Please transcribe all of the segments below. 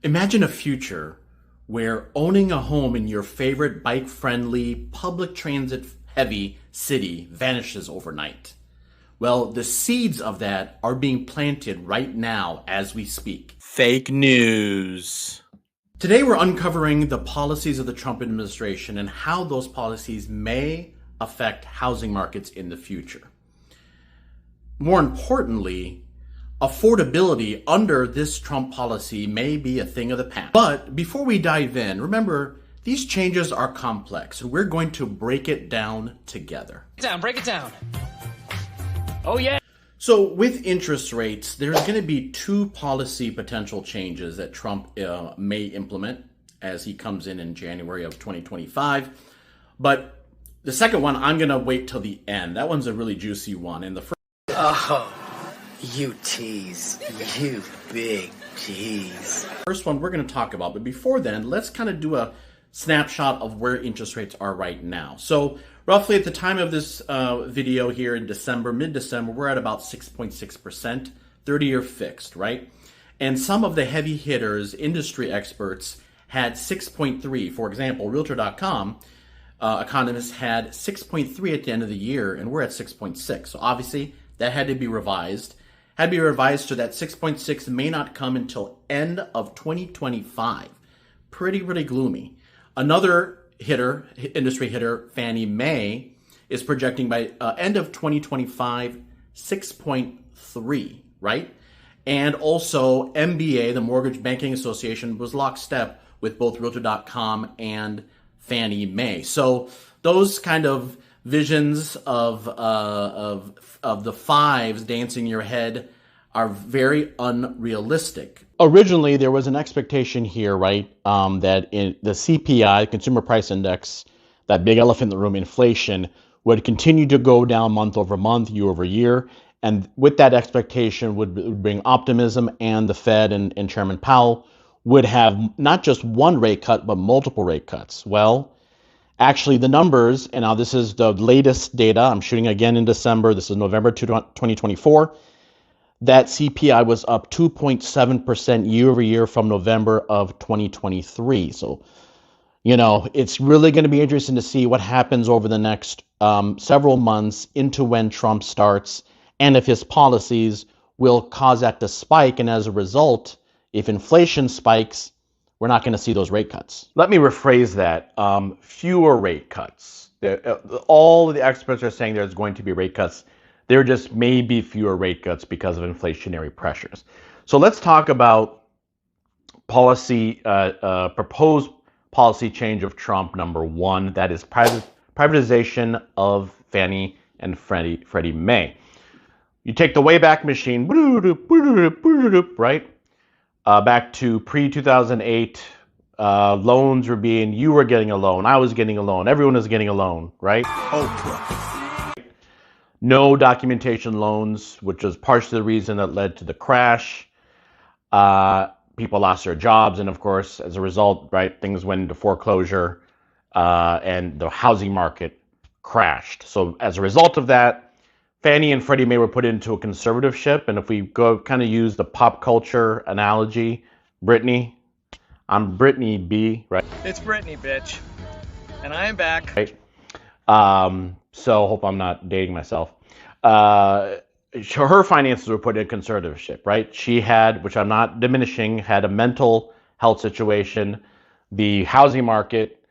Imagine a future where owning a home in your favorite bike-friendly, public transit-heavy city vanishes overnight. Well, the seeds of that are being planted right now as we speak. Fake news. Today, we're uncovering the policies of the Trump administration and how those policies may affect housing markets in the future. More importantly, affordability under this Trump policy may be a thing of the past. But before we dive in, remember, these changes are complex, and we're going to break it down together. Break it down. Oh, yeah. So with interest rates, there's going to be two policy potential changes that Trump may implement as he comes in January of 2025. But the second one, I'm going to wait till the end. That one's a really juicy one. And the first... Oh, you tease. You big tease. First one we're going to talk about. But before then, let's kind of do a snapshot of where interest rates are right now. So roughly at the time of this video here in December, mid-December, we're at about 6.6%, 30-year fixed, right? And some of the heavy hitters, industry experts, had 6.3. For example, Realtor.com economists had 6.3 at the end of the year, and we're at 6.6. So obviously, that had to be revised. Had to be revised so that 6.6 may not come until end of 2025. Pretty gloomy. Another hitter, industry hitter, Fannie Mae, is projecting by end of 2025, 6.3, right? And also MBA, the Mortgage Banking Association, was lockstep with both Realtor.com and Fannie Mae. So those kind of visions of the fives dancing in your head are very unrealistic. Originally, there was an expectation here, right, that in the CPI, Consumer Price Index, that big elephant in the room, inflation, would continue to go down month over month, year over year. And with that expectation would bring optimism, and the Fed and Chairman Powell would have not just one rate cut, but multiple rate cuts. Well, actually, the numbers, and now this is the latest data, I'm shooting again in December, this is November 2024, that CPI was up 2.7% year over year from November of 2023. So, you know, it's really going to be interesting to see what happens over the next several months into when Trump starts, and if his policies will cause that to spike. And as a result, if inflation spikes, we're not going to see those rate cuts. Let me rephrase that. Fewer rate cuts. All of the experts are saying there's going to be rate cuts. There just may be fewer rate cuts because of inflationary pressures. So let's talk about policy, proposed policy change of Trump, number one. That is privatization of Fannie and Freddie Mae. You take the Wayback Machine, right? Back to pre-2008, loans were being, you were getting a loan, I was getting a loan, everyone was getting a loan, right? Oprah. No documentation loans, which was partially the reason that led to the crash. People lost their jobs, and of course, as a result, right, things went into foreclosure, and the housing market crashed. So as a result of that, Fannie and Freddie Mae were put into a conservatorship, and if we go kind of use the pop culture analogy, Britney, I'm Britney B, right? It's Brittany, bitch. And I am back. Right. So hope I'm not dating myself. Her finances were put in conservatorship, right? She had, which I'm not diminishing, had a mental health situation. The housing market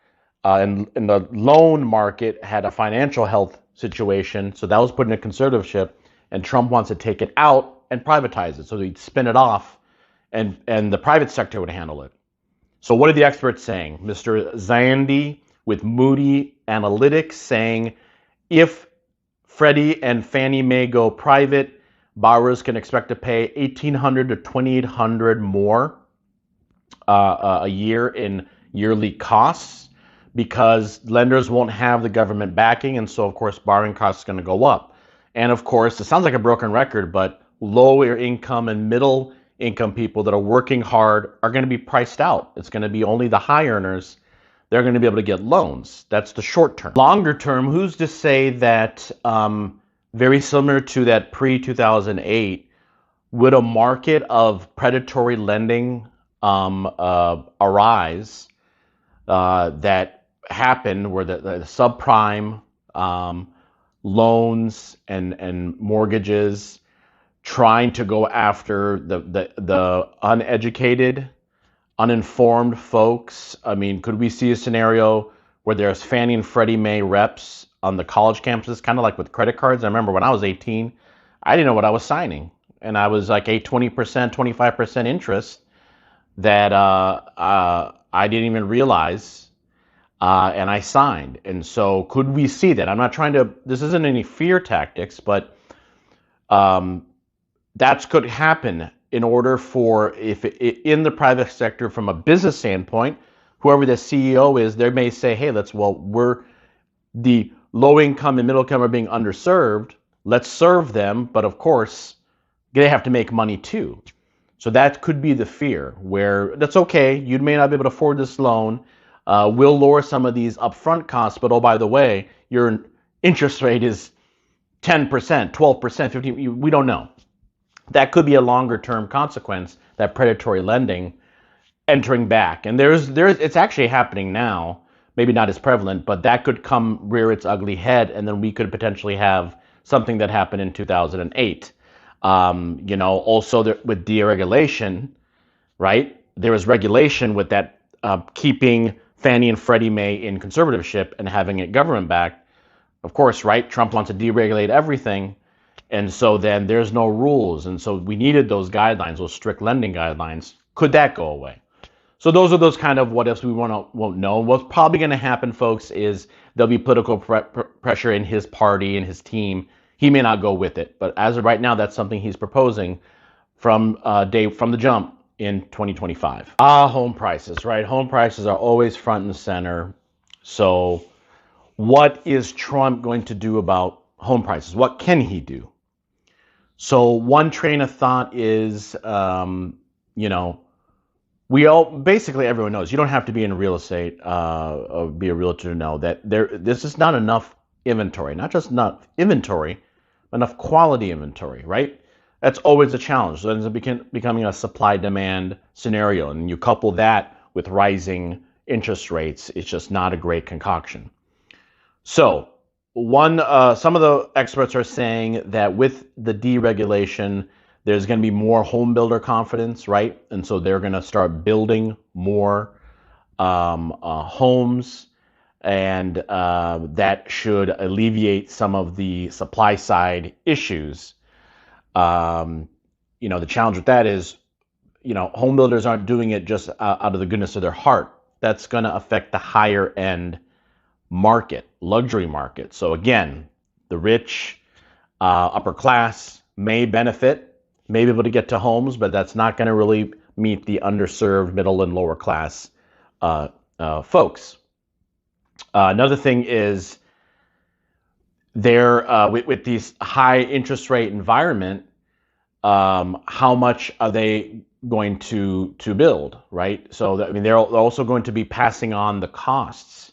and the loan market had a financial health situation. So that was put in a conservatorship, and Trump wants to take it out and privatize it. So he'd spin it off, and the private sector would handle it. So what are the experts saying? Mr. Zandi with Moody Analytics saying, if Freddie and Fannie Mae go private, borrowers can expect to pay $1,800 to $2,800 more a year in yearly costs, because lenders won't have the government backing, and so of course borrowing costs are going to go up. And of course, it sounds like a broken record, but lower income and middle income people that are working hard are going to be priced out. It's going to be only the high earners. They're going to be able to get loans. That's the short term. Longer term, who's to say that very similar to that pre-2008, would a market of predatory lending arise that happen where the subprime loans and mortgages trying to go after the uneducated, uninformed folks. I mean, could we see a scenario where there's Fannie and Freddie Mae reps on the college campuses, kind of like with credit cards? I remember when I was 18, I didn't know what I was signing. And I was like a 20%, 25% interest that I didn't even realize, and I signed. And so could we see that? I'm not trying to, this isn't any fear tactics, but that could happen in order for, if in the private sector from a business standpoint, whoever the CEO is, they may say, hey, we're the low income and middle income are being underserved. Let's serve them. But of course, they have to make money too. So that could be the fear where that's okay. You may not be able to afford this loan. We'll lower some of these upfront costs. But oh, by the way, your interest rate is 10%, 12%, 15%. We don't know. That could be a longer term consequence, that predatory lending entering back. And it's actually happening now, maybe not as prevalent, but that could rear its ugly head. And then we could potentially have something that happened in 2008. Also with deregulation, right? There was regulation with that, keeping Fannie and Freddie Mae in conservatorship and having it government backed. Of course, right? Trump wants to deregulate everything. And so then there's no rules. And so we needed those guidelines, those strict lending guidelines. Could that go away? So those are those kind of what ifs we won't know. What's probably going to happen, folks, is there'll be political pressure in his party and his team. He may not go with it. But as of right now, that's something he's proposing from the jump in 2025. Home prices, right? Home prices are always front and center. So what is Trump going to do about home prices? What can he do? So one train of thought is, basically everyone knows you don't have to be in real estate or be a realtor to know that this is not enough inventory, not just enough inventory, enough quality inventory, right? That's always a challenge. So it ends up becoming a supply-demand scenario, and you couple that with rising interest rates, it's just not a great concoction. So some of the experts are saying that with the deregulation, there's going to be more home builder confidence, right? And so they're going to start building more homes, and that should alleviate some of the supply side issues. The challenge with that is, home builders aren't doing it just out of the goodness of their heart. That's going to affect the higher end market, luxury market. So again, the rich, upper class may benefit, may be able to get to homes, but that's not going to really meet the underserved middle and lower class folks. Another thing is with these high interest rate environment, how much are they going to build, right? So they're also going to be passing on the costs.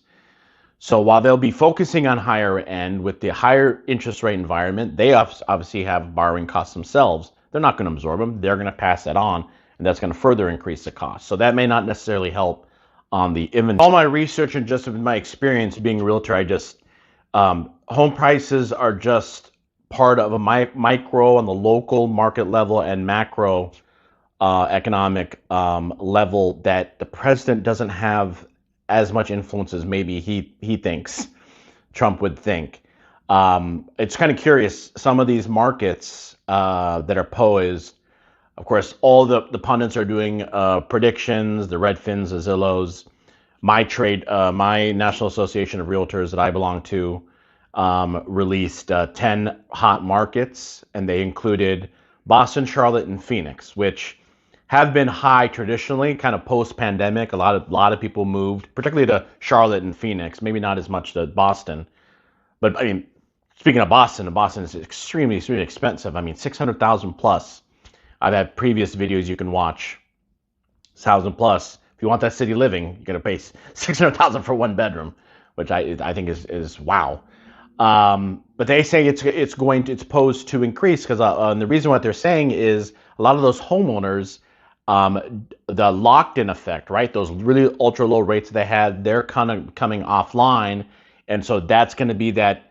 So while they'll be focusing on higher end with the higher interest rate environment, they obviously have borrowing costs themselves. They're not going to absorb them. They're going to pass that on, and that's going to further increase the cost. So that may not necessarily help on the inventory. All my research and just my experience being a realtor, home prices are just part of a micro on the local market level and macro economic level that the president doesn't have as much influence as maybe he thinks Trump would think. It's kind of curious. Some of these markets that are poised, of course, all the pundits are doing predictions, the Redfins, the Zillows. My National Association of Realtors that I belong to released 10 hot markets, and they included Boston, Charlotte, and Phoenix, which have been high traditionally, kind of post-pandemic. A lot of people moved, particularly to Charlotte and Phoenix, maybe not as much to Boston. But I mean, speaking of Boston is extremely, extremely expensive. I mean, 600,000 plus. I've had previous videos you can watch. 1,000 plus. If you want that city living, you're gonna pay 600,000 for one bedroom, which I think is wow. But they say it's posed to increase because and the reason what they're saying is a lot of those homeowners The locked-in effect, right? Those really ultra-low rates they had, they're kind of coming offline. And so that's going to be that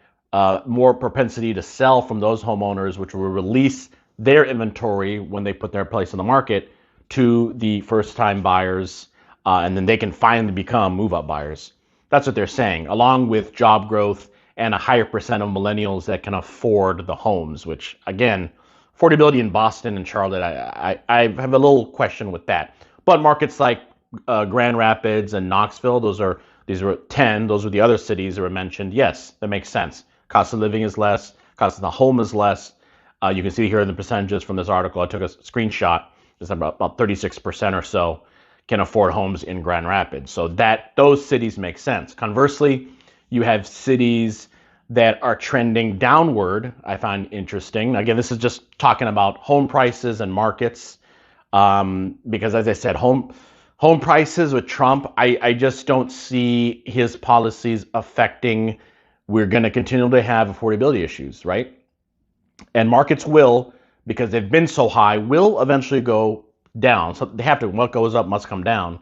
more propensity to sell from those homeowners, which will release their inventory when they put their place in the market to the first-time buyers, and then they can finally become move-up buyers. That's what they're saying, along with job growth and a higher percent of millennials that can afford the homes, which, again, affordability in Boston and Charlotte, I have a little question with that. But markets like Grand Rapids and Knoxville, these were 10, those were the other cities that were mentioned. Yes, that makes sense. Cost of living is less, cost of the home is less. You can see here the percentages from this article. I took a screenshot. It's about 36% or so can afford homes in Grand Rapids. So those cities make sense. Conversely, you have cities that are trending downward, I find interesting. Again, this is just talking about home prices and markets, because as I said, home prices with Trump, I just don't see his policies affecting. We're going to continue to have affordability issues, right? And markets will, because they've been so high, will eventually go down. So they have to. What goes up must come down.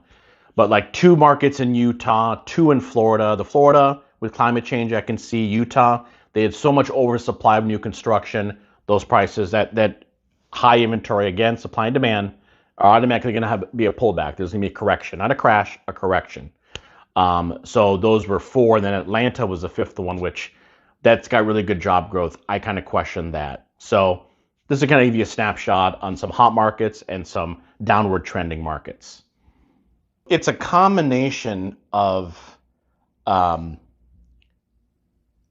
But like 2 markets in Utah, 2 in Florida. The Florida, with climate change, I can see. Utah, they had so much oversupply of new construction. Those prices, that high inventory, again, supply and demand, are automatically going to be a pullback. There's going to be a correction, not a crash, a correction. So those were 4. And then Atlanta was the 5th one, which that's got really good job growth. I kind of question that. So this is kind of give you a snapshot on some hot markets and some downward trending markets. It's a combination of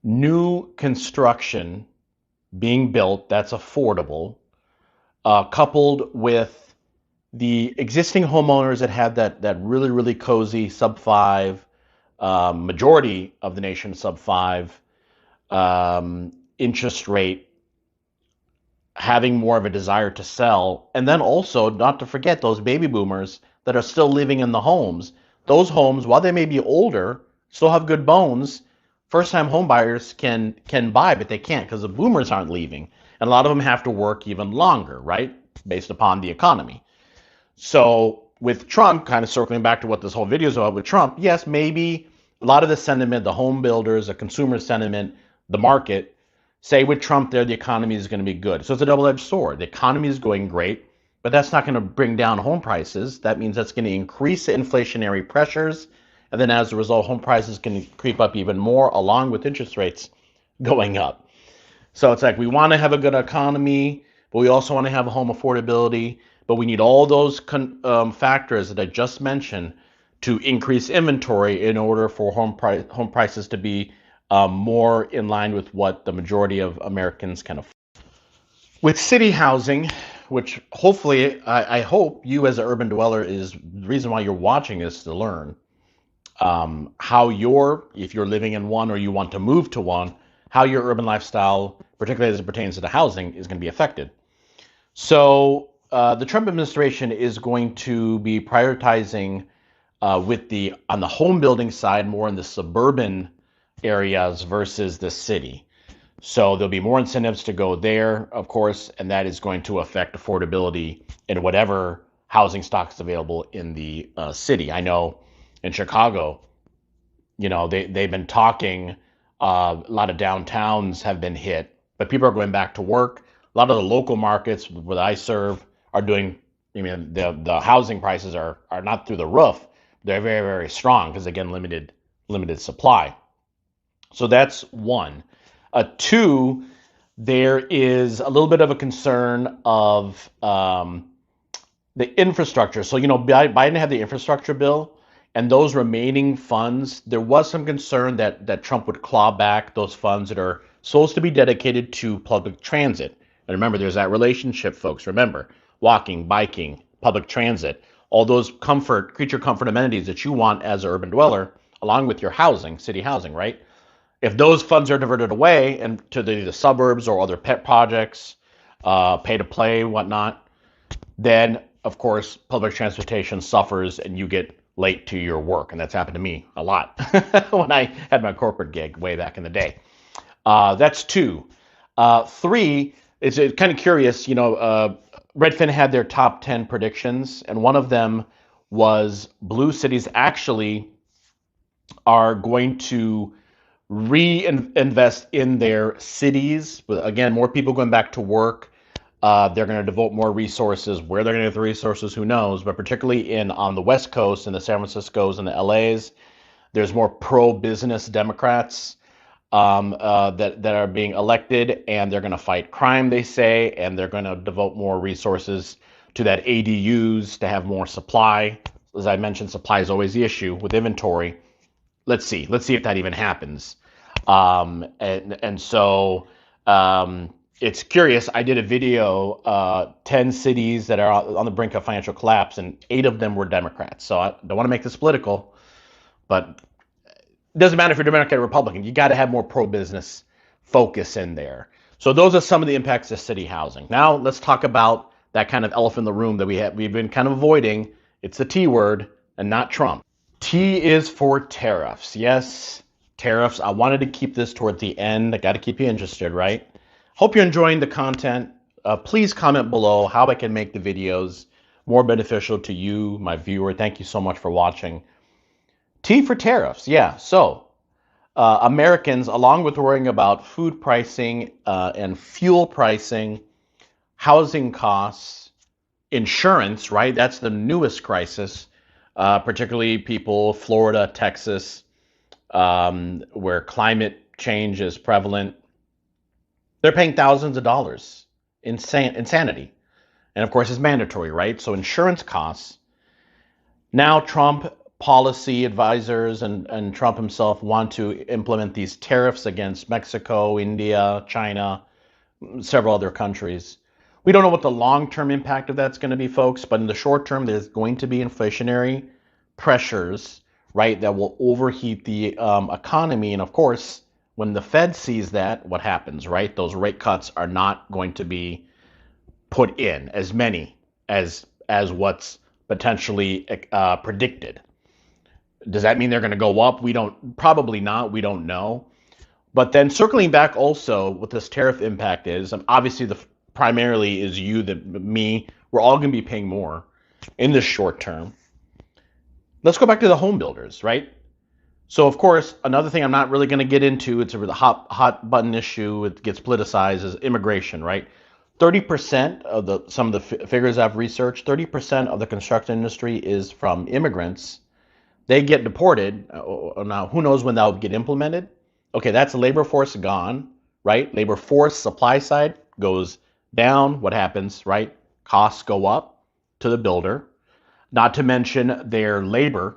new construction being built that's affordable, coupled with the existing homeowners that have that really, really cozy sub 5, majority of the nation sub 5 interest rate, having more of a desire to sell. And then also, not to forget, those baby boomers that are still living in the homes. Those homes, while they may be older, still have good bones. First-time home buyers can buy, but they can't because the boomers aren't leaving. And a lot of them have to work even longer, right? Based upon the economy. So with Trump, kind of circling back to what this whole video is about with Trump, yes, maybe a lot of the sentiment, the home builders, the consumer sentiment, the market, say with Trump there, the economy is going to be good. So it's a double-edged sword. The economy is going great, but that's not going to bring down home prices. That means that's going to increase the inflationary pressures. And then as a result, home prices can creep up even more along with interest rates going up. So it's like we want to have a good economy, but we also want to have a home affordability. But we need all those factors that I just mentioned to increase inventory in order for home prices to be more in line with what the majority of Americans can afford. With city housing, which hopefully, I hope you as an urban dweller is the reason why you're watching is to learn how if you're living in one or you want to move to one, how your urban lifestyle, particularly as it pertains to the housing, is going to be affected. So the Trump administration is going to be prioritizing on the home building side more in the suburban areas versus the city. So there'll be more incentives to go there, of course, and that is going to affect affordability in whatever housing stock is available in the city. I know in Chicago, they've been talking, a lot of downtowns have been hit, but people are going back to work. A lot of the local markets where I serve are doing, the housing prices are not through the roof. They're very, very strong because, again, limited supply. So that's one. 2, there is a little bit of a concern of the infrastructure. So, Biden had the infrastructure bill, and those remaining funds, there was some concern that Trump would claw back those funds that are supposed to be dedicated to public transit. And remember, there's that relationship, folks. Remember, walking, biking, public transit, all those creature comfort amenities that you want as an urban dweller, along with your housing, city housing, right? If those funds are diverted away and to the suburbs or other pet projects, pay to play, whatnot, then of course public transportation suffers and you get late to your work. And that's happened to me a lot when I had my corporate gig way back in the day. That's 2. 3, it's kind of curious, Redfin had their top 10 predictions, and one of them was blue cities actually are going to reinvest in their cities. But again, more people going back to work. They're going to devote more resources. Where they're going to get the resources, who knows? But particularly on the West Coast, in the San Franciscos and the LAs, there's more pro-business Democrats that are being elected, and they're going to fight crime, they say, and they're going to devote more resources to that ADUs to have more supply. As I mentioned, supply is always the issue with inventory. Let's see if that even happens. So it's curious. I did a video, 10 cities that are on the brink of financial collapse, and 8 of them were Democrats. So I don't want to make this political, but it doesn't matter if you're Democrat or Republican. You got to have more pro-business focus in there. So those are some of the impacts of city housing. Now let's talk about that kind of elephant in the room that we've been kind of avoiding. It's the T word and not Trump. T is for tariffs. Yes, tariffs. I wanted to keep this toward the end. I got to keep you interested, right? Hope you're enjoying the content. Please comment below how I can make the videos more beneficial to you, my viewer. Thank you so much for watching. T for tariffs. Yeah, so Americans, along with worrying about food pricing and fuel pricing, housing costs, insurance, right? That's the newest crisis. Particularly people, Florida, Texas, where climate change is prevalent. They're paying thousands of dollars. Insanity. And of course, it's mandatory, right? So insurance costs. Now Trump policy advisors and Trump himself want to implement these tariffs against Mexico, India, China, several other countries. We don't know what the long-term impact of that's going to be, folks, but in the short term, there's going to be inflationary pressures, right, that will overheat the economy. And of course, when the Fed sees that, what happens, right? Those rate cuts are not going to be put in as many as what's potentially predicted. Does that mean they're going to go up? Probably not. We don't know. But then circling back also, what this tariff impact is, obviously primarily is me. We're all going to be paying more in the short term. Let's go back to the home builders, right? So of course, another thing I'm not really going to get into, it's a really hot button issue, it gets politicized, is immigration, right? 30% of some of the figures I've researched, 30% of the construction industry is from immigrants. They get deported. Now, who knows when that will get implemented? Okay, that's labor force gone, right? Labor force supply side goes down. What happens, right? Costs go up to the builder. Not to mention their their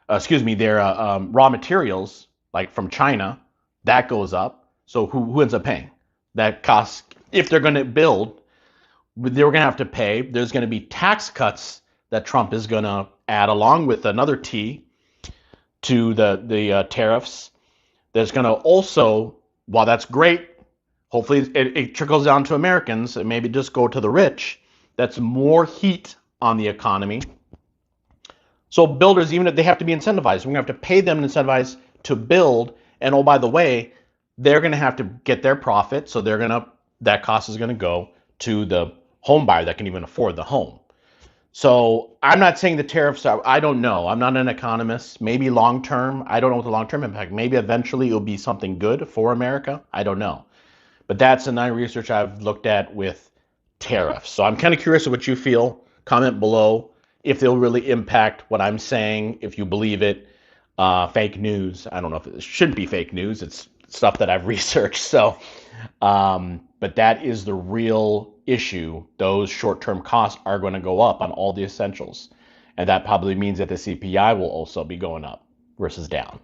raw materials, like from China, that goes up. So who ends up paying? That costs, if they're going to build, they're going to have to pay. There's going to be tax cuts that Trump is going to add along with another T to the tariffs. There's going to also, while that's great, hopefully it trickles down to Americans and maybe just go to the rich. That's more heat on the economy. So builders, even if they have to be incentivized, we're going to have to pay them and incentivize to build. And oh, by the way, they're going to have to get their profit. So that cost is going to go to the home buyer that can even afford the home. So I'm not saying the tariffs are, I don't know. I'm not an economist. Maybe long term, I don't know what the long term impact. Maybe eventually it'll be something good for America. I don't know. But that's the research I've looked at with tariffs. So I'm kind of curious what you feel. Comment below if they'll really impact what I'm saying, if you believe it. Fake news. I don't know if it should be fake news. It's stuff that I've researched. So, but that is the real issue. Those short-term costs are going to go up on all the essentials. And that probably means that the CPI will also be going up versus down.